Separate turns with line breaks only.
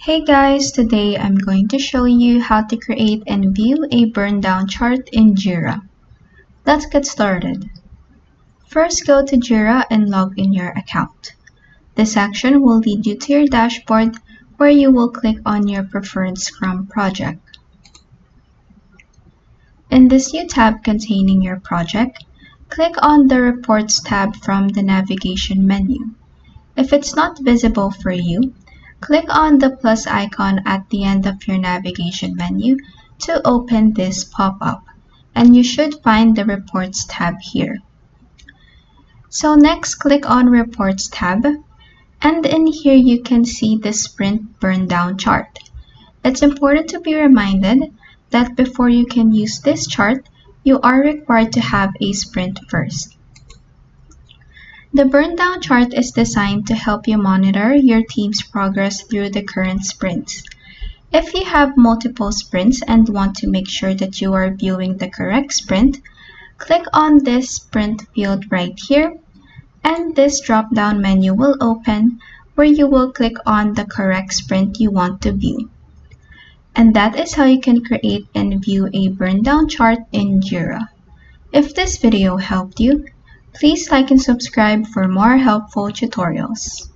Hey guys, today I'm going to show you how to create and view a burndown chart in Jira. Let's get started. First, go to Jira and log in your account. This action will lead you to your dashboard where you will click on your preferred Scrum project. In this new tab containing your project, click on the Reports tab from the navigation menu. If it's not visible for you, click on the plus icon at the end of your navigation menu to open this pop-up, and you should find the Reports tab here. So next, click on Reports tab, and in here you can see the Sprint Burndown Chart. It's important to be reminded that before you can use this chart, you are required to have a sprint first. The Burndown chart is designed to help you monitor your team's progress through the current sprints. If you have multiple sprints and want to make sure that you are viewing the correct sprint, click on this sprint field right here, and this drop-down menu will open where you will click on the correct sprint you want to view. And that is how you can create and view a Burndown chart in Jira. If this video helped you, please like and subscribe for more helpful tutorials.